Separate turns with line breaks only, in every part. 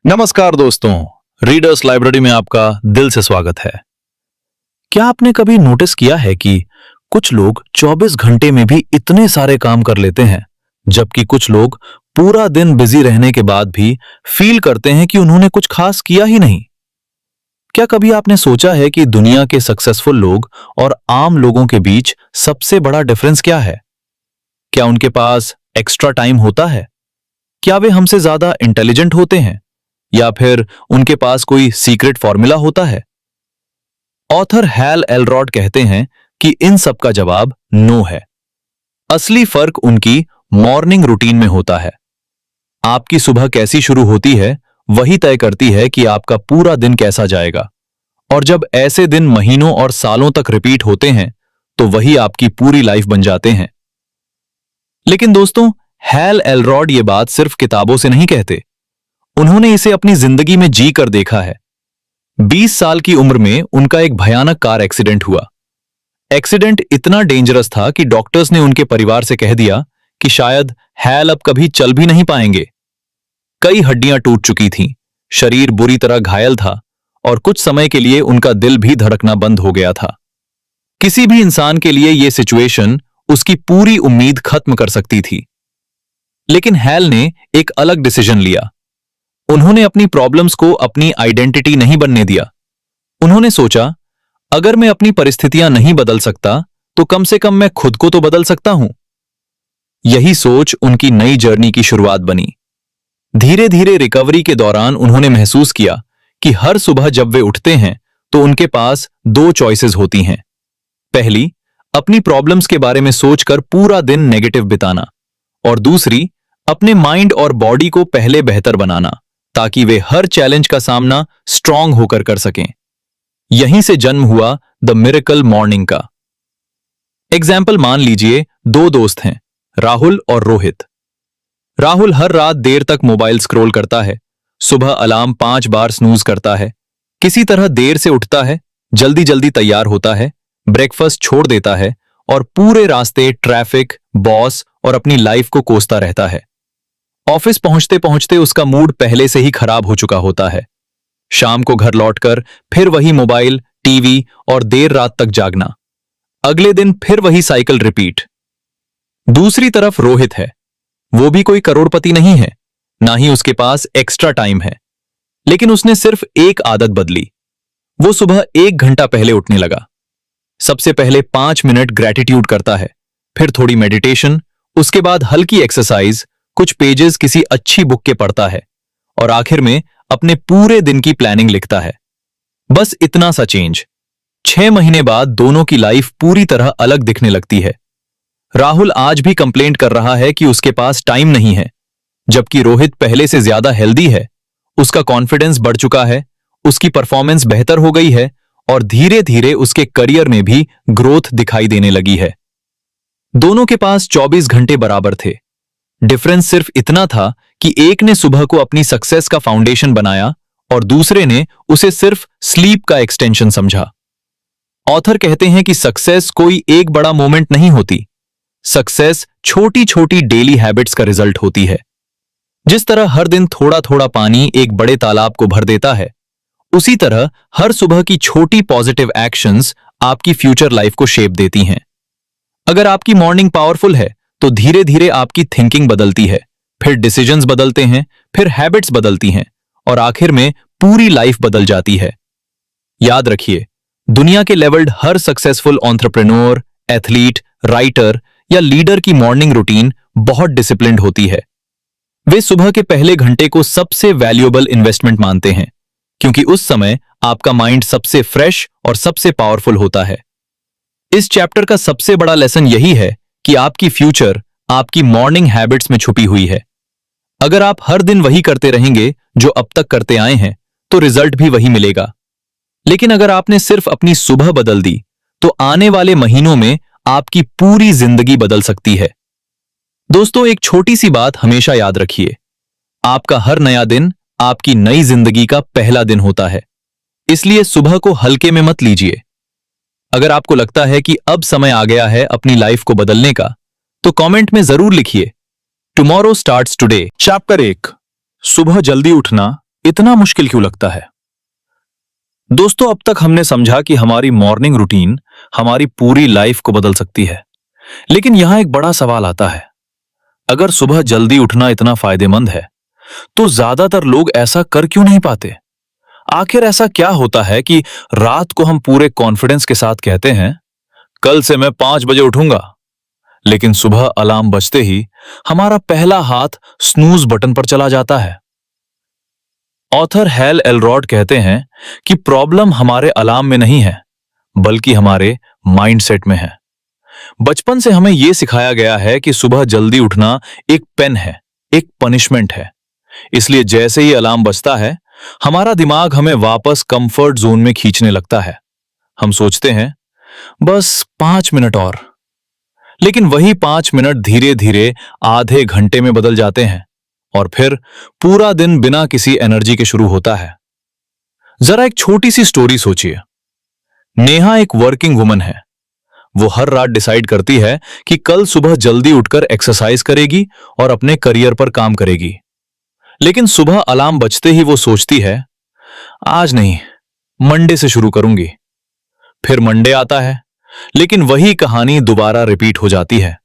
नमस्कार दोस्तों, readers library में आपका दिल से स्वागत है। क्या आपने कभी नोटिस किया है कि कुछ लोग 24 घंटे में भी इतने सारे काम कर लेते हैं, जबकि कुछ लोग पूरा दिन बिजी रहने के बाद भी फील करते हैं कि उन्होंने कुछ खास किया ही नहीं? क्या कभी आपने सोचा है कि दुनिया के सक्सेसफुल लोग और आम लोगों के बीच सबसे बड़ा डिफरेंस क्या है? क्या उनके पास एक्स्ट्रा टाइम होता है? क्या वे हमसे ज्यादा इंटेलिजेंट होते हैं, या फिर उनके पास कोई सीक्रेट फॉर्मूला होता है? ऑथर हैल एलरॉड कहते हैं कि इन सब का जवाब नो है। असली फर्क उनकी मॉर्निंग रूटीन में होता है। आपकी सुबह कैसी शुरू होती है वही तय करती है कि आपका पूरा दिन कैसा जाएगा, और जब ऐसे दिन महीनों और सालों तक रिपीट होते हैं तो वही आपकी पूरी लाइफ बन जाते हैं। लेकिन दोस्तों, हैल एलरॉड ये बात सिर्फ किताबों से नहीं कहते, उन्होंने इसे अपनी जिंदगी में जी कर देखा है। 20 साल की उम्र में उनका एक भयानक कार एक्सीडेंट हुआ। एक्सीडेंट इतना डेंजरस था कि डॉक्टर्स ने उनके परिवार से कह दिया कि शायद हैल अब कभी चल भी नहीं पाएंगे। कई हड्डियां टूट चुकी थीं, शरीर बुरी तरह घायल था, और कुछ समय के लिए उनका दिल भी धड़कना बंद हो गया था। किसी भी इंसान के लिए यह सिचुएशन उसकी पूरी उम्मीद खत्म कर सकती थी। लेकिन हैल ने एक अलग डिसीजन लिया। उन्होंने अपनी प्रॉब्लम्स को अपनी आइडेंटिटी नहीं बनने दिया। उन्होंने सोचा, अगर मैं अपनी परिस्थितियां नहीं बदल सकता तो कम से कम मैं खुद को तो बदल सकता हूं। यही सोच उनकी नई जर्नी की शुरुआत बनी। धीरे धीरे रिकवरी के दौरान उन्होंने महसूस किया कि हर सुबह जब वे उठते हैं तो उनके पास दो चॉइसेस होती हैं। पहली, अपनी प्रॉब्लम्स के बारे में सोचकर पूरा दिन नेगेटिव बिताना, और दूसरी, अपने माइंड और बॉडी को पहले बेहतर बनाना, ताकि वे हर चैलेंज का सामना स्ट्रांग होकर कर सकें। यहीं से जन्म हुआ द मिरेकल मॉर्निंग का। एग्जाम्पल मान लीजिए, दो दोस्त हैं, राहुल और रोहित। राहुल हर रात देर तक मोबाइल स्क्रॉल करता है, सुबह अलार्म 5 बार स्नूज करता है, किसी तरह देर से उठता है, जल्दी जल्दी तैयार होता है, ब्रेकफास्ट छोड़ देता है, और पूरे रास्ते ट्रैफिक, बॉस और अपनी लाइफ को कोसता रहता है। ऑफिस पहुंचते पहुंचते उसका मूड पहले से ही खराब हो चुका होता है। शाम को घर लौटकर फिर वही मोबाइल, टीवी और देर रात तक जागना। अगले दिन फिर वही साइकिल रिपीट। दूसरी तरफ रोहित है। वो भी कोई करोड़पति नहीं है, ना ही उसके पास एक्स्ट्रा टाइम है, लेकिन उसने सिर्फ एक आदत बदली। वो सुबह 1 घंटा पहले उठने लगा। सबसे पहले 5 मिनट ग्रैटिट्यूड करता है, फिर थोड़ी मेडिटेशन, उसके बाद हल्की एक्सरसाइज, कुछ पेजेस किसी अच्छी बुक के पढ़ता है, और आखिर में अपने पूरे दिन की प्लानिंग लिखता है। बस इतना सा चेंज। 6 महीने बाद दोनों की लाइफ पूरी तरह अलग दिखने लगती है। राहुल आज भी कंप्लेंट कर रहा है कि उसके पास टाइम नहीं है, जबकि रोहित पहले से ज्यादा हेल्दी है। उसका कॉन्फिडेंस बढ़ चुका है, उसकी परफॉर्मेंस बेहतर हो गई है, और धीरे धीरे उसके करियर में भी ग्रोथ दिखाई देने लगी है। दोनों के पास 24 घंटे बराबर थे। डिफरेंस सिर्फ इतना था कि एक ने सुबह को अपनी सक्सेस का फाउंडेशन बनाया और दूसरे ने उसे सिर्फ स्लीप का एक्सटेंशन समझा। ऑथर कहते हैं कि सक्सेस कोई एक बड़ा मोमेंट नहीं होती। सक्सेस छोटी छोटी डेली हैबिट्स का रिजल्ट होती है। जिस तरह हर दिन थोड़ा थोड़ा पानी एक बड़े तालाब को भर देता है, उसी तरह हर सुबह की छोटी पॉजिटिव एक्शंस आपकी फ्यूचर लाइफ को शेप देती हैं। अगर आपकी मॉर्निंग पावरफुल है तो धीरे धीरे आपकी थिंकिंग बदलती है, फिर डिसीजंस बदलते हैं, फिर हैबिट्स बदलती हैं, और आखिर में पूरी लाइफ बदल जाती है। याद रखिए, दुनिया के लेवल्ड हर सक्सेसफुल एंटरप्रेन्योर, एथलीट, राइटर या लीडर की मॉर्निंग रूटीन बहुत डिसिप्लिन्ड होती है। वे सुबह के पहले घंटे को सबसे वैल्यूएबल इन्वेस्टमेंट मानते हैं, क्योंकि उस समय आपका माइंड सबसे फ्रेश और सबसे पावरफुल होता है। इस चैप्टर का सबसे बड़ा लेसन यही है कि आपकी फ्यूचर आपकी मॉर्निंग हैबिट्स में छुपी हुई है। अगर आप हर दिन वही करते रहेंगे जो अब तक करते आए हैं, तो रिजल्ट भी वही मिलेगा। लेकिन अगर आपने सिर्फ अपनी सुबह बदल दी, तो आने वाले महीनों में आपकी पूरी जिंदगी बदल सकती है। दोस्तों, एक छोटी सी बात हमेशा याद रखिए, आपका हर नया दिन आपकी नई जिंदगी का पहला दिन होता है। इसलिए सुबह को हल्के में मत लीजिए। अगर आपको लगता है कि अब समय आ गया है अपनी लाइफ को बदलने का, तो कमेंट में जरूर लिखिए, टुमारो स्टार्ट्स टुडे।
चैप्टर 1, सुबह जल्दी उठना
इतना मुश्किल क्यों लगता है? दोस्तों, अब तक हमने समझा कि हमारी मॉर्निंग रूटीन हमारी पूरी लाइफ को बदल सकती है। लेकिन यहां एक बड़ा सवाल आता है, अगर सुबह जल्दी उठना इतना फायदेमंद है, तो ज्यादातर लोग ऐसा कर क्यों नहीं पाते? आखिर ऐसा क्या होता है कि रात को हम पूरे कॉन्फिडेंस के साथ कहते हैं, कल से मैं 5 बजे उठूंगा, लेकिन सुबह अलार्म बजते ही हमारा पहला हाथ स्नूज बटन पर चला जाता है? ऑथर हैल एलरॉड कहते हैं कि प्रॉब्लम हमारे अलार्म में नहीं है, बल्कि हमारे माइंडसेट में है। बचपन से हमें यह सिखाया गया है कि सुबह जल्दी उठना एक पेन है, एक पनिशमेंट है। इसलिए जैसे ही अलार्म बजता है, हमारा दिमाग हमें वापस कंफर्ट जोन में खींचने लगता है। हम सोचते हैं, बस 5 मिनट और। लेकिन वही 5 मिनट धीरे धीरे आधे घंटे में बदल जाते हैं, और फिर पूरा दिन बिना किसी एनर्जी के शुरू होता है। जरा एक छोटी सी स्टोरी सोचिए। नेहा एक वर्किंग वुमन है। वो हर रात डिसाइड करती है कि कल सुबह जल्दी उठकर एक्सरसाइज करेगी और अपने करियर पर काम करेगी। लेकिन सुबह अलार्म बजते ही वो सोचती है, आज नहीं, मंडे से शुरू करूंगी। फिर मंडे आता है, लेकिन वही कहानी दोबारा रिपीट हो जाती है।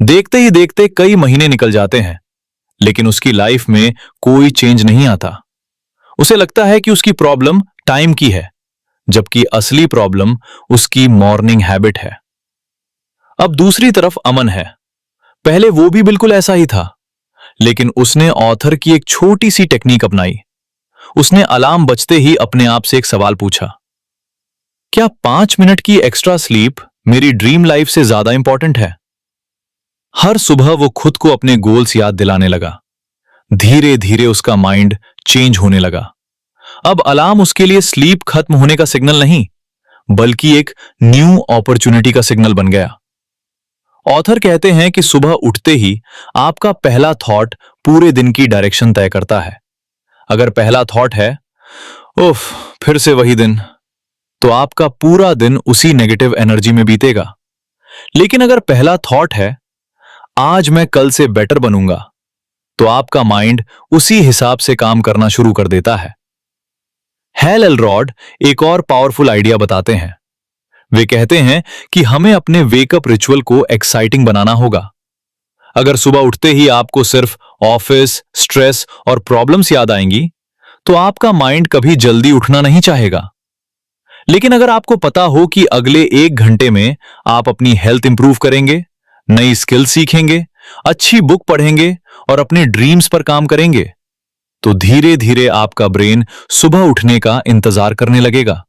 देखते ही देखते कई महीने निकल जाते हैं, लेकिन उसकी लाइफ में कोई चेंज नहीं आता। उसे लगता है कि उसकी प्रॉब्लम टाइम की है, जबकि असली प्रॉब्लम उसकी मॉर्निंग हैबिट है। अब दूसरी तरफ अमन है। पहले वो भी बिल्कुल ऐसा ही था, लेकिन उसने ऑथर की एक छोटी सी टेक्निक अपनाई। उसने अलार्म बजते ही अपने आप से एक सवाल पूछा, क्या 5 मिनट की एक्स्ट्रा स्लीप मेरी ड्रीम लाइफ से ज्यादा इंपॉर्टेंट है? हर सुबह वो खुद को अपने गोल्स याद दिलाने लगा। धीरे धीरे उसका माइंड चेंज होने लगा। अब अलार्म उसके लिए स्लीप खत्म होने का सिग्नल नहीं, बल्कि एक न्यू अपॉर्चुनिटी का सिग्नल बन गया। ऑथर कहते हैं कि सुबह उठते ही आपका पहला थॉट पूरे दिन की डायरेक्शन तय करता है। अगर पहला थॉट है, उफ, फिर से वही दिन, तो आपका पूरा दिन उसी नेगेटिव एनर्जी में बीतेगा। लेकिन अगर पहला थॉट है, आज मैं कल से बेटर बनूंगा, तो आपका माइंड उसी हिसाब से काम करना शुरू कर देता है। हैल एलरॉड एक और पावरफुल आइडिया बताते हैं। वे कहते हैं कि हमें अपने वेकअप रिचुअल को एक्साइटिंग बनाना होगा। अगर सुबह उठते ही आपको सिर्फ ऑफिस, स्ट्रेस और प्रॉब्लम्स याद आएंगी, तो आपका माइंड कभी जल्दी उठना नहीं चाहेगा। लेकिन अगर आपको पता हो कि अगले 1 घंटे में आप अपनी हेल्थ इंप्रूव करेंगे, नई स्किल सीखेंगे, अच्छी बुक पढ़ेंगे और अपने ड्रीम्स पर काम करेंगे, तो धीरे धीरे आपका ब्रेन सुबह उठने का इंतजार करने लगेगा।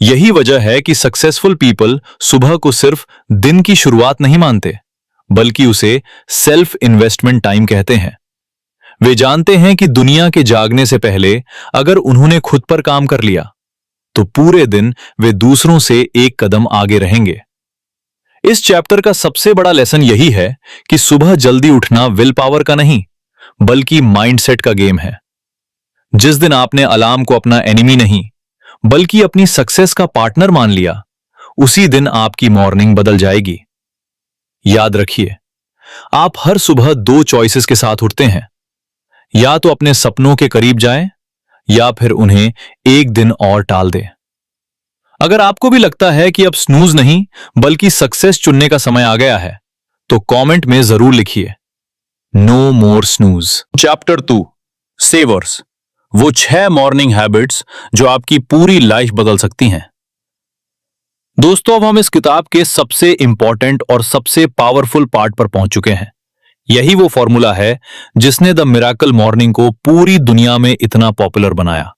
यही वजह है कि सक्सेसफुल पीपल सुबह को सिर्फ दिन की शुरुआत नहीं मानते, बल्कि उसे सेल्फ इन्वेस्टमेंट टाइम कहते हैं। वे जानते हैं कि दुनिया के जागने से पहले अगर उन्होंने खुद पर काम कर लिया, तो पूरे दिन वे दूसरों से एक कदम आगे रहेंगे। इस चैप्टर का सबसे बड़ा लेसन यही है कि सुबह जल्दी उठना विल पावर का नहीं, बल्कि माइंडसेट का गेम है। जिस दिन आपने अलार्म को अपना एनिमी नहीं, बल्कि अपनी सक्सेस का पार्टनर मान लिया, उसी दिन आपकी मॉर्निंग बदल जाएगी। याद रखिए, आप हर सुबह 2 चॉइसेस के साथ उठते हैं। या तो अपने सपनों के करीब जाएं, या फिर उन्हें एक दिन और टाल दें। अगर आपको भी लगता है कि अब स्नूज नहीं, बल्कि सक्सेस चुनने का समय आ गया है, तो कमेंट में जरूर लिखिए, नो मोर स्नूज। चैप्टर 2, सेवर्स, वो 6 मॉर्निंग हैबिट्स जो आपकी पूरी लाइफ बदल सकती हैं। दोस्तों, अब हम इस किताब के सबसे इंपॉर्टेंट और सबसे पावरफुल पार्ट पर पहुंच चुके हैं। यही वो फॉर्मूला है जिसने द मिरेकल मॉर्निंग को पूरी दुनिया में इतना पॉपुलर बनाया।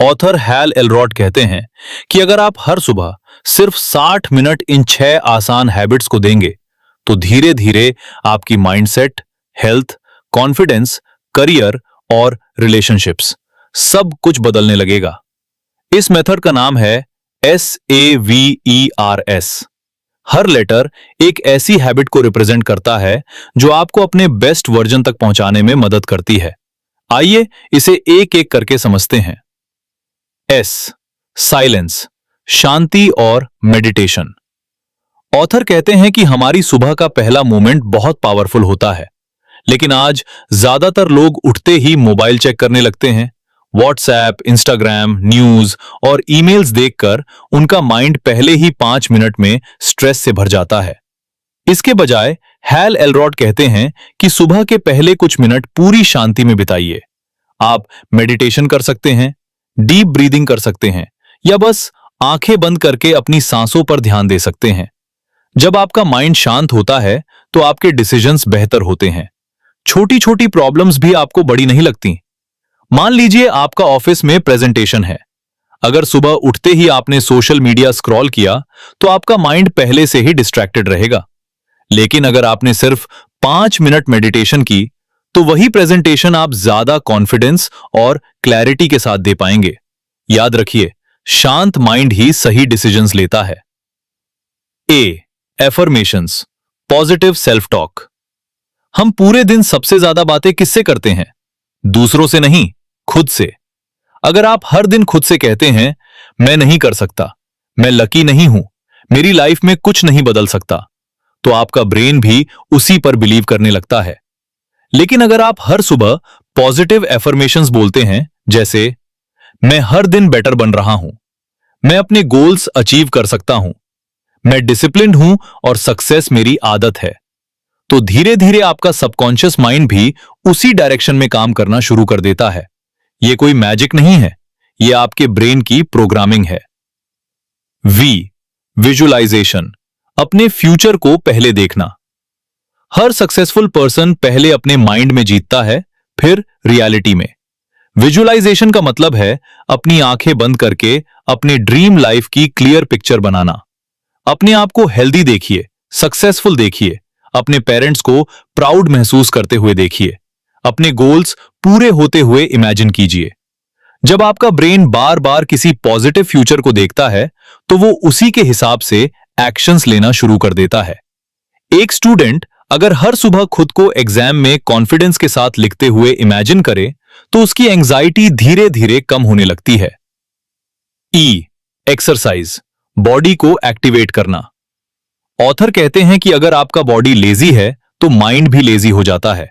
ऑथर हैल एलरॉड कहते हैं कि अगर आप हर सुबह सिर्फ 60 मिनट इन 6 आसान हैबिट्स को देंगे, तो धीरे धीरे आपकी माइंडसेट, हेल्थ, कॉन्फिडेंस, करियर और रिलेशनशिप्स सब कुछ बदलने लगेगा। इस मेथड का नाम है SAVERS। हर लेटर एक ऐसी हैबिट को रिप्रेजेंट करता है जो आपको अपने बेस्ट वर्जन तक पहुंचाने में मदद करती है। आइए इसे एक एक करके समझते हैं। S, साइलेंस, शांति और मेडिटेशन। ऑथर कहते हैं कि हमारी सुबह का पहला मोमेंट बहुत पावरफुल होता है, लेकिन आज ज्यादातर लोग उठते ही मोबाइल चेक करने लगते हैं, व्हाट्सएप, इंस्टाग्राम, न्यूज और ईमेल्स देखकर उनका माइंड पहले ही 5 मिनट में स्ट्रेस से भर जाता है। इसके बजाय हैल एलरॉड कहते हैं कि सुबह के पहले कुछ मिनट पूरी शांति में बिताइए। आप मेडिटेशन कर सकते हैं, डीप ब्रीदिंग कर सकते हैं या बस आंखें बंद करके अपनी सांसों पर ध्यान दे सकते हैं। जब आपका माइंड शांत होता है तो आपके डिसीजंस बेहतर होते हैं। छोटी छोटी प्रॉब्लम्स भी आपको बड़ी नहीं लगती। मान लीजिए आपका ऑफिस में प्रेजेंटेशन है। अगर सुबह उठते ही आपने सोशल मीडिया स्क्रॉल किया तो आपका माइंड पहले से ही डिस्ट्रैक्टेड रहेगा। लेकिन अगर आपने सिर्फ 5 मिनट मेडिटेशन की तो वही प्रेजेंटेशन आप ज्यादा कॉन्फिडेंस और क्लैरिटी के साथ दे पाएंगे। याद रखिए, शांत माइंड ही सही डिसीजंस लेता है। ए, एफर्मेशंस, पॉजिटिव सेल्फ टॉक। हम पूरे दिन सबसे ज्यादा बातें किससे करते हैं? दूसरों से नहीं, खुद से। अगर आप हर दिन खुद से कहते हैं, मैं नहीं कर सकता, मैं लकी नहीं हूं, मेरी लाइफ में कुछ नहीं बदल सकता, तो आपका ब्रेन भी उसी पर बिलीव करने लगता है। लेकिन अगर आप हर सुबह पॉजिटिव एफर्मेशंस बोलते हैं, जैसे मैं हर दिन बेटर बन रहा हूं, मैं अपने गोल्स अचीव कर सकता हूं, मैं डिसिप्लिन्ड हूं और सक्सेस मेरी आदत है, तो धीरे धीरे आपका सबकॉन्शियस माइंड भी उसी डायरेक्शन में काम करना शुरू कर देता है। यह कोई मैजिक नहीं है, यह आपके ब्रेन की प्रोग्रामिंग है। वी, विजुअलाइजेशन, अपने फ्यूचर को पहले देखना। हर सक्सेसफुल पर्सन पहले अपने माइंड में जीतता है, फिर रियलिटी में। विजुअलाइजेशन का मतलब है अपनी आंखें बंद करके अपने ड्रीम लाइफ की क्लियर पिक्चर बनाना। अपने आप को हेल्दी देखिए, सक्सेसफुल देखिए, अपने पेरेंट्स को प्राउड महसूस करते हुए देखिए, अपने गोल्स पूरे होते हुए इमेजिन कीजिए। जब आपका ब्रेन बार बार किसी पॉजिटिव फ्यूचर को देखता है तो वो उसी के हिसाब से एक्शंस लेना शुरू कर देता है। एक स्टूडेंट अगर हर सुबह खुद को एग्जाम में कॉन्फिडेंस के साथ लिखते हुए इमेजिन करे तो उसकी एंजाइटी धीरे धीरे कम होने लगती है। ई, एक्सरसाइज, बॉडी को एक्टिवेट करना। ऑथर कहते हैं कि अगर आपका बॉडी लेजी है तो माइंड भी लेजी हो जाता है।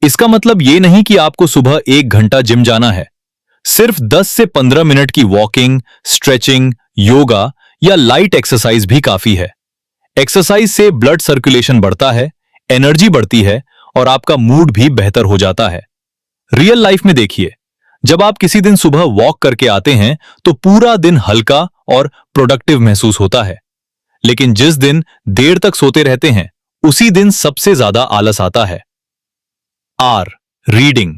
इसका मतलब यह नहीं कि आपको सुबह 1 घंटा जिम जाना है। सिर्फ 10 से 15 मिनट की वॉकिंग, स्ट्रेचिंग, योगा या लाइट एक्सरसाइज भी काफी है। एक्सरसाइज से ब्लड सर्कुलेशन बढ़ता है, एनर्जी बढ़ती है और आपका मूड भी बेहतर हो जाता है। रियल लाइफ में देखिए, जब आप किसी दिन सुबह वॉक करके आते हैं तो पूरा दिन हल्का और प्रोडक्टिव महसूस होता है। लेकिन जिस दिन देर तक सोते रहते हैं उसी दिन सबसे ज्यादा आलस आता है। आर, रीडिंग,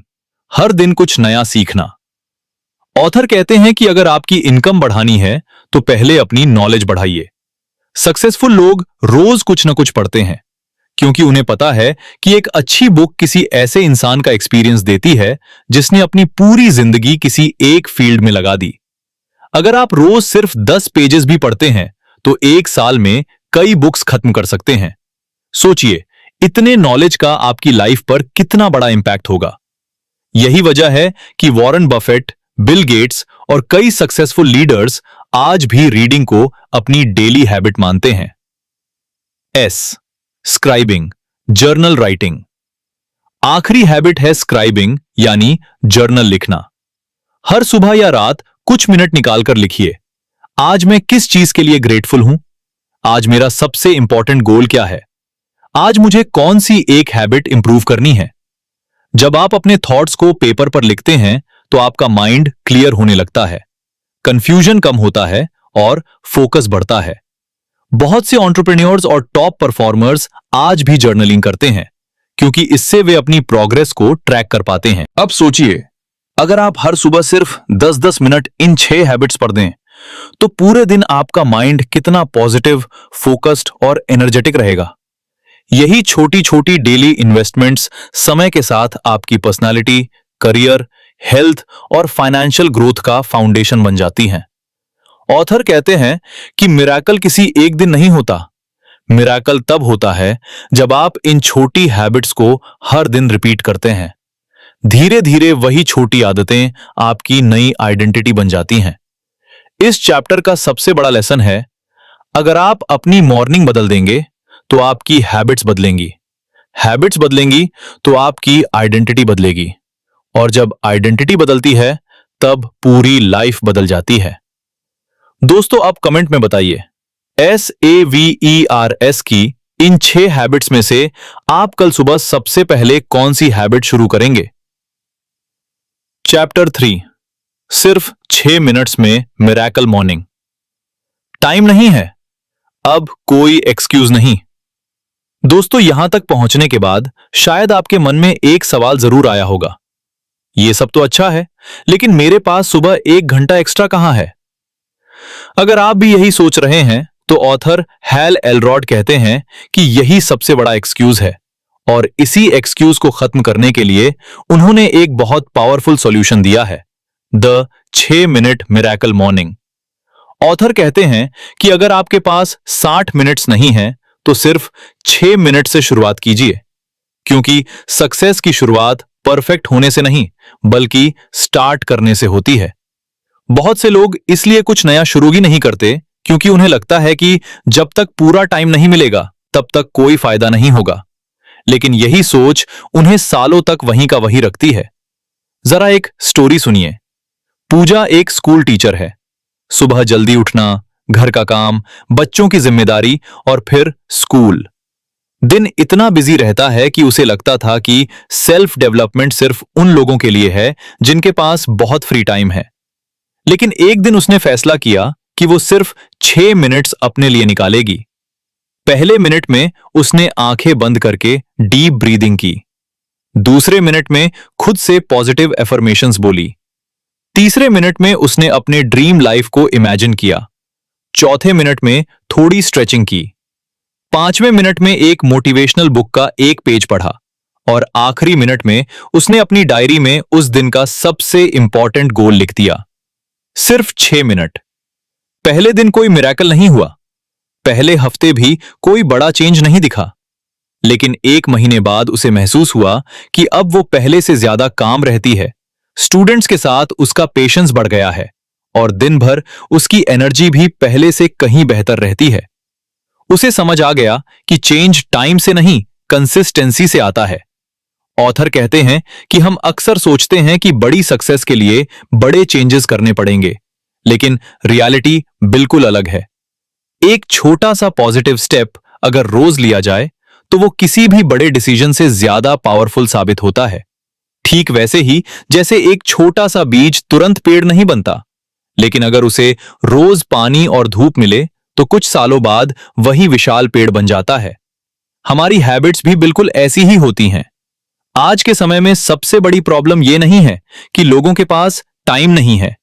हर दिन कुछ नया सीखना। ऑथर कहते हैं कि अगर आपकी इनकम बढ़ानी है तो पहले अपनी नॉलेज बढ़ाइए। सक्सेसफुल लोग रोज कुछ न कुछ पढ़ते हैं क्योंकि उन्हें पता है कि एक अच्छी बुक किसी ऐसे इंसान का एक्सपीरियंस देती है जिसने अपनी पूरी जिंदगी किसी एक फील्ड में लगा दी। अगर आप रोज सिर्फ 10 पेजेस भी पढ़ते हैं तो 1 साल में कई बुक्स खत्म कर सकते हैं। सोचिए, इतने नॉलेज का आपकी लाइफ पर कितना बड़ा इंपैक्ट होगा। यही वजह है कि वॉरेन बफेट, बिल गेट्स और कई सक्सेसफुल लीडर्स आज भी रीडिंग को अपनी डेली हैबिट मानते हैं। S, scribing, journal writing. आखिरी हैबिट है स्क्राइबिंग यानी जर्नल लिखना। हर सुबह या रात कुछ मिनट निकालकर लिखिए, आज मैं किस चीज के लिए ग्रेटफुल हूं, आज मेरा सबसे इंपॉर्टेंट गोल क्या है, आज मुझे कौन सी एक हैबिट इंप्रूव करनी है। जब आप अपने थॉट्स को पेपर पर लिखते हैं तो आपका माइंड क्लियर होने लगता है, कंफ्यूजन कम होता है और फोकस बढ़ता है। बहुत से एंटरप्रेन्योर्स और टॉप परफॉर्मर्स आज भी जर्नलिंग करते हैं क्योंकि इससे वे अपनी प्रोग्रेस को ट्रैक कर पाते हैं। अब सोचिए, अगर आप हर सुबह सिर्फ 10-10 मिनट इन 6 हैबिट्स पढ़ दें तो पूरे दिन आपका माइंड कितना पॉजिटिव, फोकस्ड और एनर्जेटिक रहेगा। यही छोटी छोटी डेली इन्वेस्टमेंट्स समय के साथ आपकी पर्सनालिटी, करियर, हेल्थ और फाइनेंशियल ग्रोथ का फाउंडेशन बन जाती हैं। ऑथर कहते हैं कि मिरेकल किसी एक दिन नहीं होता। मिरेकल तब होता है जब आप इन छोटी हैबिट्स को हर दिन रिपीट करते हैं। धीरे धीरे वही छोटी आदतें आपकी नई आइडेंटिटी बन जाती हैं। इस चैप्टर का सबसे बड़ा लेसन है, अगर आप अपनी मॉर्निंग बदल देंगे तो आपकी हैबिट्स बदलेंगी, हैबिट्स बदलेंगी तो आपकी आइडेंटिटी बदलेगी, और जब आइडेंटिटी बदलती है तब पूरी लाइफ बदल जाती है। दोस्तों, आप कमेंट में बताइए SAVERS की इन 6 हैबिट्स में से आप कल सुबह सबसे पहले कौन सी हैबिट शुरू करेंगे। चैप्टर 3, सिर्फ 6 मिनट्स में मिरेकल मॉर्निंग। टाइम नहीं है, अब कोई एक्सक्यूज नहीं। दोस्तों, यहां तक पहुंचने के बाद शायद आपके मन में एक सवाल जरूर आया होगा, ये सब तो अच्छा है, लेकिन मेरे पास सुबह 1 घंटा एक्स्ट्रा कहां है। अगर आप भी यही सोच रहे हैं तो ऑथर हैल एलरॉड कहते हैं कि यही सबसे बड़ा एक्सक्यूज है, और इसी एक्सक्यूज को खत्म करने के लिए उन्होंने एक बहुत पावरफुल सॉल्यूशन दिया है, the 6 minute miracle morning. Author कहते हैं कि अगर आपके पास 60 मिनट्स नहीं है तो सिर्फ 6 मिनट से शुरुआत कीजिए, क्योंकि सक्सेस की शुरुआत परफेक्ट होने से नहीं बल्कि स्टार्ट करने से होती है। बहुत से लोग इसलिए कुछ नया शुरू ही नहीं करते क्योंकि उन्हें लगता है कि जब तक पूरा टाइम नहीं मिलेगा तब तक कोई फायदा नहीं होगा, लेकिन यही सोच उन्हें सालों तक वहीं का वहीं रखती है। जरा एक स्टोरी सुनिए। पूजा एक स्कूल टीचर है। सुबह जल्दी उठना, घर का काम, बच्चों की जिम्मेदारी और फिर स्कूल। दिन इतना बिजी रहता है कि उसे लगता था कि सेल्फ डेवलपमेंट सिर्फ उन लोगों के लिए है जिनके पास बहुत फ्री टाइम है। लेकिन एक दिन उसने फैसला किया कि वो सिर्फ 6 मिनट्स अपने लिए निकालेगी। पहले मिनट में उसने आंखें बंद करके डीप ब्रीदिंग की। दूसरे मिनट में खुद से पॉजिटिव एफर्मेशंस बोली। तीसरे मिनट में उसने अपने ड्रीम लाइफ को इमेजिन किया। चौथे मिनट में थोड़ी स्ट्रेचिंग की। 5वें मिनट में एक मोटिवेशनल बुक का एक पेज पढ़ा, और आखिरी मिनट में उसने अपनी डायरी में उस दिन का सबसे इंपॉर्टेंट गोल लिख दिया। सिर्फ 6 मिनट। पहले दिन कोई मिरेकल नहीं हुआ, पहले हफ्ते भी कोई बड़ा चेंज नहीं दिखा, लेकिन 1 महीने बाद उसे महसूस हुआ कि अब वो पहले से ज्यादा काम रहती है। स्टूडेंट्स के साथ उसका पेशेंस बढ़ गया है, और दिन भर उसकी एनर्जी भी पहले से कहीं बेहतर रहती है। उसे समझ आ गया कि चेंज टाइम से नहीं, कंसिस्टेंसी से आता है। ऑथर कहते हैं कि हम अक्सर सोचते हैं कि बड़ी सक्सेस के लिए बड़े चेंजेस करने पड़ेंगे, लेकिन रियलिटी बिल्कुल अलग है। एक छोटा सा पॉजिटिव स्टेप अगर रोज लिया जाए तो वो किसी भी बड़े डिसीजन से ज्यादा पावरफुल साबित होता है। ठीक वैसे ही जैसे एक छोटा सा बीज तुरंत पेड़ नहीं बनता, लेकिन अगर उसे रोज पानी और धूप मिले तो कुछ सालों बाद वही विशाल पेड़ बन जाता है। हमारी हैबिट्स भी बिल्कुल ऐसी ही होती हैं। आज के समय में सबसे बड़ी प्रॉब्लम यह नहीं है कि लोगों के पास टाइम नहीं है।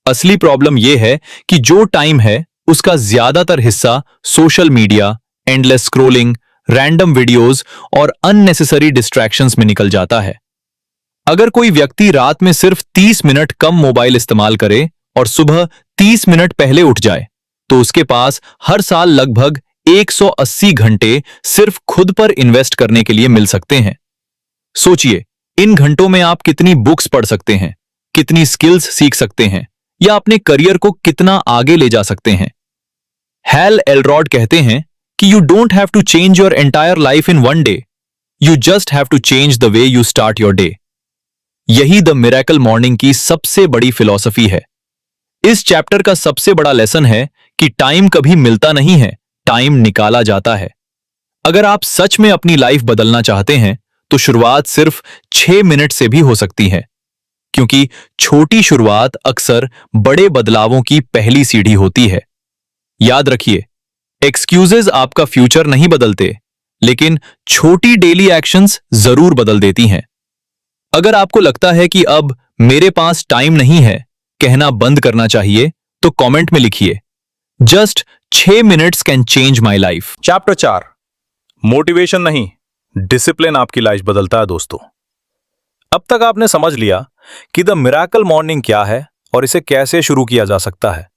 असली प्रॉब्लम यह है कि जो टाइम है उसका ज्यादातर हिस्सा social media, endless scrolling, random videos और अननेसेसरी डिस्ट्रैक्शंस में निकल जाता है। अगर कोई व्यक्ति रात में सिर्फ 30 मिनट कम मोबाइल इस्तेमाल करे और सुबह 30 मिनट पहले उठ जाए तो उसके पास हर साल लगभग 180 घंटे सिर्फ खुद पर इन्वेस्ट करने के लिए मिल सकते हैं। सोचिए, इन घंटों में आप कितनी बुक्स पढ़ सकते हैं, कितनी स्किल्स सीख सकते हैं, या अपने करियर को कितना आगे ले जा सकते हैं। हैल एलरॉड कहते हैं कि you don't have to change your entire life in one day, you just have to change the way you start your day. यही द मिरेकल मॉर्निंग की सबसे बड़ी फिलॉसफी है। इस चैप्टर का सबसे बड़ा लेसन है कि टाइम कभी मिलता नहीं है, टाइम निकाला जाता है। अगर आप सच में अपनी लाइफ बदलना चाहते हैं तो शुरुआत सिर्फ 6 मिनट से भी हो सकती है, क्योंकि छोटी शुरुआत अक्सर बड़े बदलावों की पहली सीढ़ी होती है। याद रखिए, एक्सक्यूजेज आपका फ्यूचर नहीं बदलते, लेकिन छोटी डेली एक्शंस जरूर बदल देती हैं। अगर आपको लगता है कि अब मेरे पास टाइम नहीं है कहना बंद करना चाहिए तो कमेंट में लिखिए, just 6 minutes can change my life.
Chapter 4, motivation नहीं, डिसिप्लिन आपकी लाइफ बदलता है। दोस्तों, अब तक आपने समझ लिया कि द मिरेकल मॉर्निंग क्या है और इसे कैसे शुरू किया जा सकता है,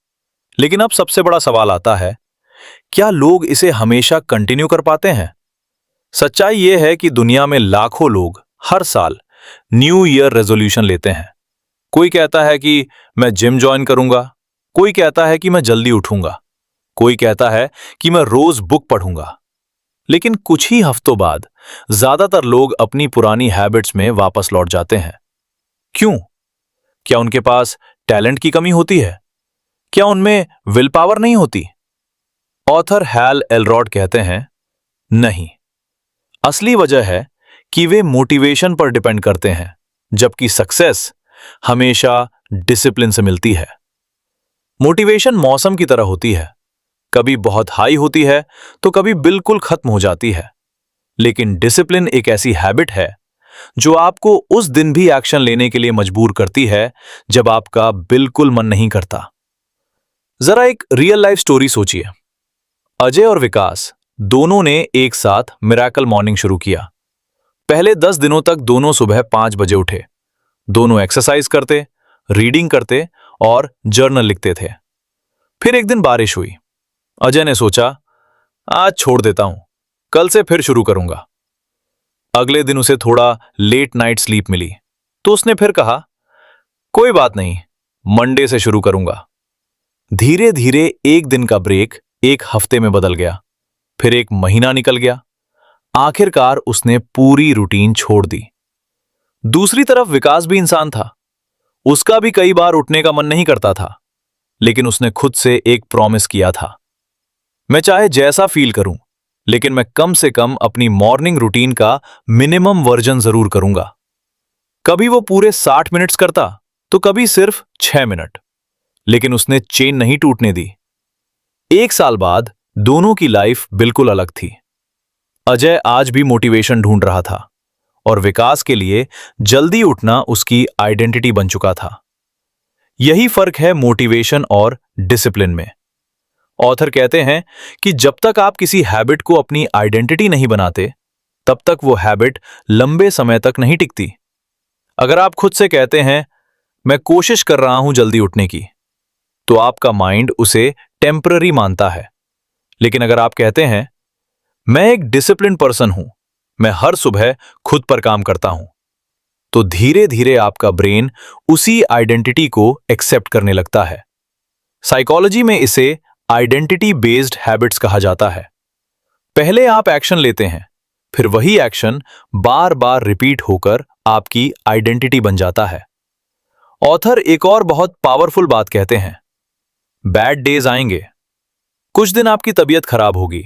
लेकिन अब सबसे बड़ा सवाल आता है, क्या लोग इसे हमेशा कंटिन्यू कर पाते हैं? सच्चाई यह है कि दुनिया में लाखों लोग हर साल न्यू ईयर रेजोल्यूशन लेते हैं। कोई कहता है कि मैं जिम ज्वाइन करूंगा, कोई कहता है कि मैं जल्दी उठूंगा, कोई कहता है कि मैं रोज बुक पढ़ूंगा, लेकिन कुछ ही हफ्तों बाद ज्यादातर लोग अपनी पुरानी हैबिट्स में वापस लौट जाते हैं। क्यों? क्या उनके पास टैलेंट की कमी होती है? क्या उनमें विल पावर नहीं होती? ऑथर हैल एलरॉड कहते हैं, नहीं, असली वजह है कि वे मोटिवेशन पर डिपेंड करते हैं, जबकि सक्सेस हमेशा डिसिप्लिन से मिलती है। मोटिवेशन मौसम की तरह होती है, कभी बहुत हाई होती है तो कभी बिल्कुल खत्म हो जाती है। लेकिन डिसिप्लिन एक ऐसी हैबिट है जो आपको उस दिन भी एक्शन लेने के लिए मजबूर करती है जब आपका बिल्कुल मन नहीं करता। जरा एक रियल लाइफ स्टोरी सोचिए। अजय और विकास दोनों ने एक साथ मिरेकल मॉर्निंग शुरू किया। पहले 10 दिनों तक दोनों सुबह 5 बजे उठे। दोनों एक्सरसाइज करते, रीडिंग करते और जर्नल लिखते थे। फिर एक दिन बारिश हुई। अजय ने सोचा, आज छोड़ देता हूं, कल से फिर शुरू करूंगा। अगले दिन उसे थोड़ा लेट नाइट स्लीप मिली, तो उसने फिर कहा, कोई बात नहीं, मंडे से शुरू करूंगा। धीरे धीरे एक दिन का ब्रेक एक हफ्ते में बदल गया, फिर एक महीना निकल गया। आखिरकार उसने पूरी रूटीन छोड़ दी। दूसरी तरफ विकास भी इंसान था। उसका भी कई बार उठने का मन नहीं करता था, लेकिन उसने खुद से एक प्रॉमिस किया था, मैं चाहे जैसा फील करूं, लेकिन मैं कम से कम अपनी मॉर्निंग रूटीन का मिनिमम वर्जन जरूर करूंगा। कभी वो पूरे 60 मिनट्स करता तो कभी सिर्फ 6 मिनट, लेकिन उसने चेन नहीं टूटने दी। 1 साल बाद दोनों की लाइफ बिल्कुल अलग थी। अजय आज भी मोटिवेशन ढूंढ रहा था और विकास के लिए जल्दी उठना उसकी आइडेंटिटी बन चुका था। यही फर्क है मोटिवेशन और डिसिप्लिन में। ऑथर कहते हैं कि जब तक आप किसी हैबिट को अपनी आइडेंटिटी नहीं बनाते, तब तक वो हैबिट लंबे समय तक नहीं टिकती। अगर आप खुद से कहते हैं, मैं कोशिश कर रहा हूं जल्दी उठने की, तो आपका माइंड उसे टेम्पररी मानता है। लेकिन अगर आप कहते हैं, मैं एक डिसिप्लिन पर्सन हूं, मैं हर सुबह खुद पर काम करता हूं, तो धीरे धीरे आपका ब्रेन उसी आइडेंटिटी को एक्सेप्ट करने लगता है। साइकोलॉजी में इसे आइडेंटिटी बेस्ड हैबिट्स कहा जाता है। पहले आप एक्शन लेते हैं, फिर वही एक्शन बार बार रिपीट होकर आपकी आइडेंटिटी बन जाता है। ऑथर एक और बहुत पावरफुल बात कहते हैं, बैड डेज आएंगे। कुछ दिन आपकी तबीयत खराब होगी,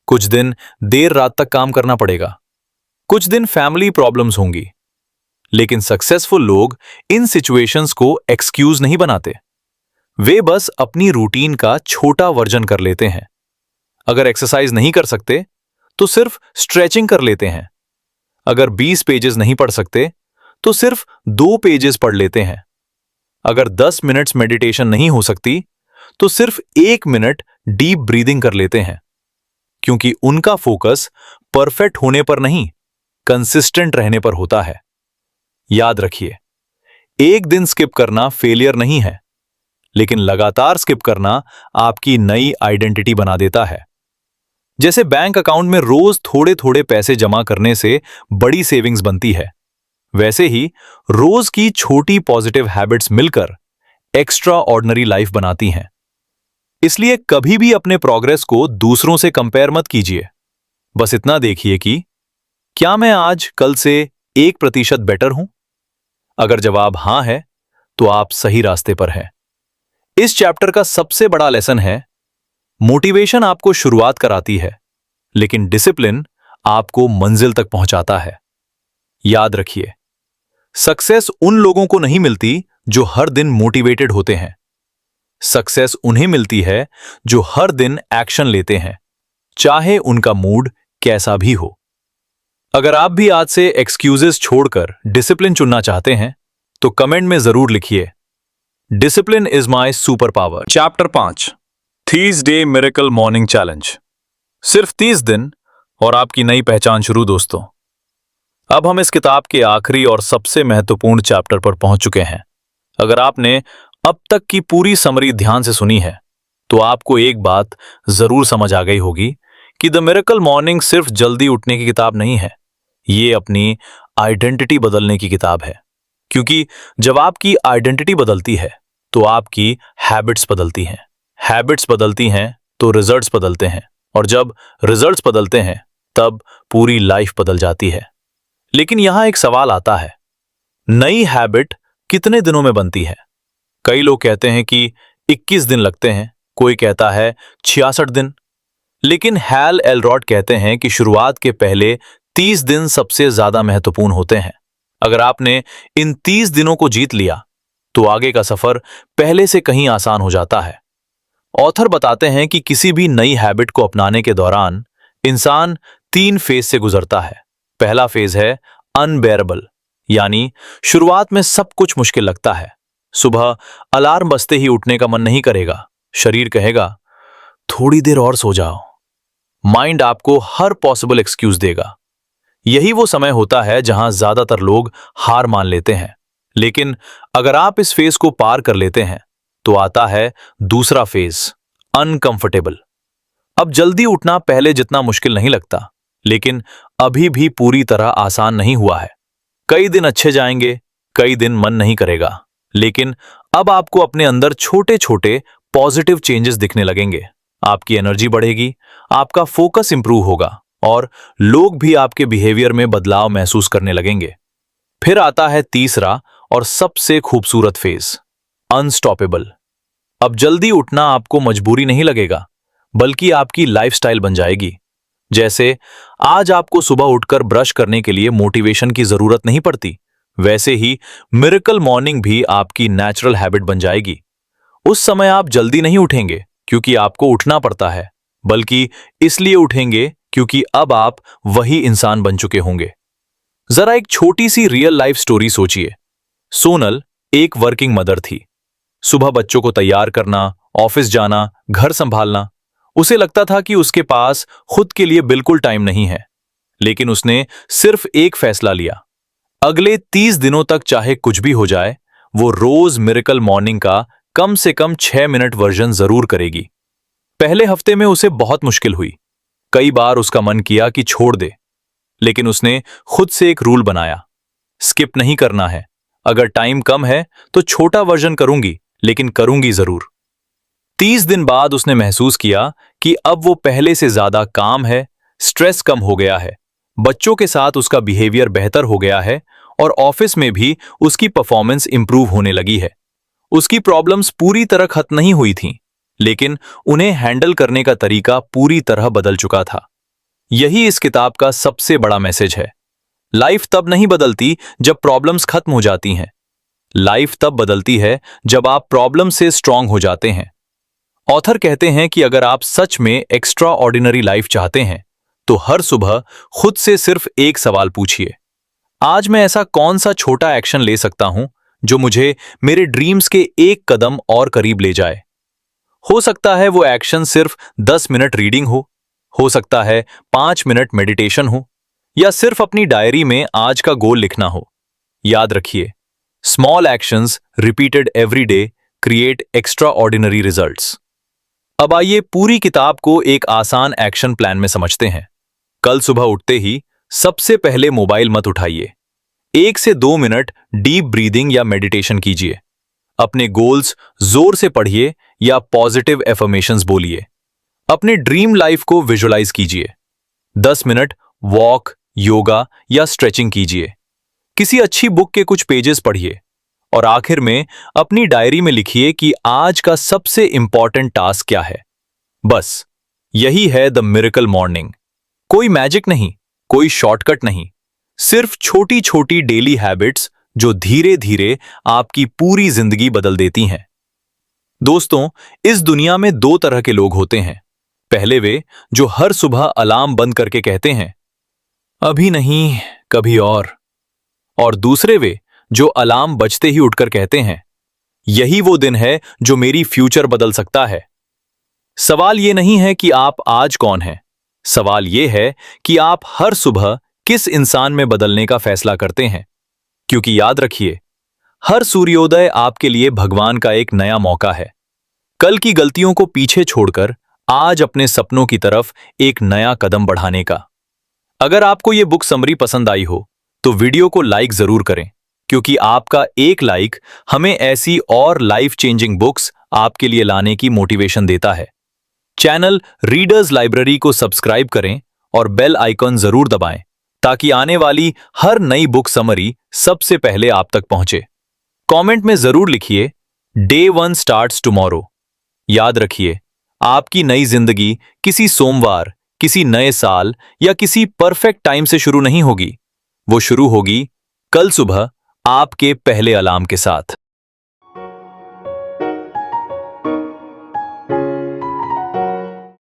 कुछ दिन देर रात तक काम करना पड़ेगा, कुछ दिन फैमिली प्रॉब्लम्स होंगी। लेकिन सक्सेसफुल लोग इन सिचुएशंस को एक्सक्यूज नहीं बनाते। वे बस अपनी रूटीन का छोटा वर्जन कर लेते हैं। अगर एक्सरसाइज नहीं कर सकते तो सिर्फ स्ट्रेचिंग कर लेते हैं। अगर 20 पेजेस नहीं पढ़ सकते तो सिर्फ 2 पेजेस पढ़ लेते हैं। अगर 10 मिनट्स मेडिटेशन नहीं हो सकती तो सिर्फ 1 मिनट डीप ब्रीदिंग कर लेते हैं, क्योंकि उनका फोकस परफेक्ट होने पर नहीं, कंसिस्टेंट रहने पर होता है। याद रखिए, एक दिन स्किप करना फेलियर नहीं है, लेकिन लगातार स्किप करना आपकी नई आइडेंटिटी बना देता है। जैसे बैंक अकाउंट में रोज थोड़े थोड़े पैसे जमा करने से बड़ी सेविंग्स बनती है, वैसे ही रोज की छोटी पॉजिटिव हैबिट्स मिलकर एक्स्ट्रा ऑर्डिनरी लाइफ बनाती हैं। इसलिए कभी भी अपने प्रोग्रेस को दूसरों से कंपेयर मत कीजिए। बस इतना देखिए कि क्या मैं आज कल से 1% बेटर हूं? अगर जवाब हां है, तो आप सही रास्ते पर हैं। इस चैप्टर का सबसे बड़ा लेसन है, मोटिवेशन आपको शुरुआत कराती है, लेकिन डिसिप्लिन आपको मंजिल तक पहुंचाता है। याद रखिए, सक्सेस उन लोगों को नहीं मिलती जो हर दिन मोटिवेटेड होते हैं। सक्सेस उन्हें मिलती है जो हर दिन एक्शन लेते हैं, चाहे उनका मूड कैसा भी हो। अगर आप भी आज से एक्सक्यूजेस छोड़कर डिसिप्लिन चुनना चाहते हैं, तो कमेंट में जरूर लिखिए, discipline is my super power. Chapter 5, 30 day miracle morning challenge. सिर्फ 30 दिन और आपकी नई पहचान शुरू दोस्तों। अब हम इस किताब के आखिरी और सबसे महत्वपूर्ण चैप्टर पर पहुंच चुके हैं। अगर आपने अब तक की पूरी समरी ध्यान से सुनी है, तो आपको एक बात जरूर समझ आ गई होगी कि द मिरेकल मॉर्निंग सिर्फ जल्दी उठने की किताब नहीं है, ये अपनी आइडेंटिटी बदलने की किताब है। क्योंकि जब आपकी आइडेंटिटी बदलती है, तो आपकी हैबिट्स बदलती हैं। हैबिट्स बदलती हैं तो रिजल्ट्स बदलते हैं, और जब रिजल्ट्स बदलते हैं, तब पूरी लाइफ बदल जाती है। लेकिन यहां एक सवाल आता है, नई हैबिट कितने दिनों में बनती है? कई लोग कहते हैं कि 21 दिन लगते हैं, कोई कहता है 66 दिन। लेकिन हैल एलरॉड कहते हैं कि शुरुआत के पहले 30 दिन सबसे ज्यादा महत्वपूर्ण होते हैं। अगर आपने इन 30 दिनों को जीत लिया तो आगे का सफर पहले से कहीं आसान हो जाता है। ऑथर बताते हैं कि किसी भी नई हैबिट को अपनाने के दौरान इंसान 3 फेज से गुजरता है। पहला फेज है अनबेरेबल, यानी शुरुआत में सब कुछ मुश्किल लगता है। सुबह अलार्म बजते ही उठने का मन नहीं करेगा, शरीर कहेगा थोड़ी देर और सो जाओ। माइंड आपको हर पॉसिबल एक्सक्यूज देगा। यही वो समय होता है जहां ज्यादातर लोग हार मान लेते हैं। लेकिन अगर आप इस फेज को पार कर लेते हैं तो आता है दूसरा फेज, अनकंफर्टेबल। अब जल्दी उठना पहले जितना मुश्किल नहीं लगता, लेकिन अभी भी पूरी तरह आसान नहीं हुआ है। कई दिन अच्छे जाएंगे, कई दिन मन नहीं करेगा, लेकिन अब आपको अपने अंदर छोटे छोटे पॉजिटिव चेंजेस दिखने लगेंगे। आपकी एनर्जी बढ़ेगी, आपका फोकस इंप्रूव होगा और लोग भी आपके बिहेवियर में बदलाव महसूस करने लगेंगे। फिर आता है तीसरा और सबसे खूबसूरत फेज, अनस्टॉपेबल। अब जल्दी उठना आपको मजबूरी नहीं लगेगा, बल्कि आपकी लाइफस्टाइल बन जाएगी। जैसे आज आपको सुबह उठकर ब्रश करने के लिए मोटिवेशन की जरूरत नहीं पड़ती, वैसे ही मिरेकल मॉर्निंग भी आपकी नेचुरल हैबिट बन जाएगी। उस समय आप जल्दी नहीं उठेंगे क्योंकि आपको उठना पड़ता है, बल्कि इसलिए उठेंगे क्योंकि अब आप वही इंसान बन चुके होंगे। जरा एक छोटी सी रियल लाइफ स्टोरी सोचिए। सोनल एक वर्किंग मदर थी। सुबह बच्चों को तैयार करना, ऑफिस जाना, घर संभालना, उसे लगता था कि उसके पास खुद के लिए बिल्कुल टाइम नहीं है। लेकिन उसने सिर्फ एक फैसला लिया, अगले 30 दिनों तक चाहे कुछ भी हो जाए, वो रोज मिरेकल मॉर्निंग का कम से कम 6 मिनट वर्जन जरूर करेगी। पहले हफ्ते में उसे बहुत मुश्किल हुई। कई बार उसका मन किया कि छोड़ दे, लेकिन उसने खुद से एक रूल बनाया, स्किप नहीं करना है। अगर टाइम कम है तो छोटा वर्जन करूंगी, लेकिन करूंगी जरूर। 30 दिन बाद उसने महसूस किया कि अब वो पहले से ज्यादा काम है, स्ट्रेस कम हो गया है, बच्चों के साथ उसका बिहेवियर बेहतर हो गया है और ऑफिस में भी उसकी परफॉर्मेंस इंप्रूव होने लगी है। उसकी प्रॉब्लम्स पूरी तरह खत्म नहीं हुई थीं, लेकिन उन्हें हैंडल करने का तरीका पूरी तरह बदल चुका था। यही इस किताब का सबसे बड़ा मैसेज है। लाइफ तब नहीं बदलती जब प्रॉब्लम्स खत्म हो जाती हैं। लाइफ तब बदलती है जब आप प्रॉब्लम से स्ट्रांग हो जाते हैं। ऑथर कहते हैं कि अगर आप सच में एक्स्ट्रा ऑर्डिनरी लाइफ चाहते हैं तो हर सुबह खुद से सिर्फ एक सवाल पूछिए, आज मैं ऐसा कौन सा छोटा एक्शन ले सकता हूं जो मुझे मेरे ड्रीम्स के एक कदम और करीब ले जाए। हो सकता है वो एक्शन सिर्फ 10 मिनट रीडिंग हो सकता है 5 मिनट मेडिटेशन हो, या सिर्फ अपनी डायरी में आज का गोल लिखना हो। याद रखिए, small actions repeated every day create extra ordinary results. अब आइए पूरी किताब को एक आसान एक्शन प्लान में समझते हैं। कल सुबह उठते ही सबसे पहले मोबाइल मत उठाइए। 1 से 2 मिनट डीप ब्रीदिंग या मेडिटेशन कीजिए। अपने गोल्स जोर से पढ़िए या पॉजिटिव एफर्मेशंस बोलिए। अपने ड्रीम लाइफ को विजुअलाइज कीजिए। 10 मिनट वॉक, योगा या स्ट्रेचिंग कीजिए। किसी अच्छी बुक के कुछ पेजेस पढ़िए और आखिर में अपनी डायरी में लिखिए कि आज का सबसे इंपॉर्टेंट टास्क क्या है। बस यही है द मिरेकल मॉर्निंग। कोई मैजिक नहीं, कोई शॉर्टकट नहीं, सिर्फ छोटी छोटी डेली हैबिट्स जो धीरे धीरे आपकी पूरी जिंदगी बदल देती हैं। दोस्तों, इस दुनिया में 2 तरह के लोग होते हैं। पहले वे जो हर सुबह अलार्म बंद करके कहते हैं अभी नहीं, कभी और दूसरे वे जो अलार्म बजते ही उठकर कहते हैं यही वो दिन है जो मेरी फ्यूचर बदल सकता है। सवाल ये नहीं है कि आप आज कौन हैं, सवाल ये है कि आप हर सुबह किस इंसान में बदलने का फैसला करते हैं। क्योंकि याद रखिए, हर सूर्योदय आपके लिए भगवान का एक नया मौका है। कल की गलतियों को पीछे छोड़कर आज अपने सपनों की तरफ एक नया कदम बढ़ाने का। अगर आपको ये बुक समरी पसंद आई हो तो वीडियो को लाइक जरूर करें, क्योंकि आपका एक लाइक हमें ऐसी और लाइफ चेंजिंग बुक्स आपके लिए लाने की मोटिवेशन देता है। चैनल रीडर्स लाइब्रेरी को सब्सक्राइब करें और बेल आइकॉन जरूर दबाएं ताकि आने वाली हर नई बुक समरी सबसे पहले आप तक पहुंचे। कमेंट में जरूर लिखिए डे 1 स्टार्ट्स टुमारो। याद रखिए, आपकी नई जिंदगी किसी सोमवार, किसी नए साल या किसी परफेक्ट टाइम से शुरू नहीं होगी। वो शुरू होगी कल सुबह आपके पहले अलार्म के साथ।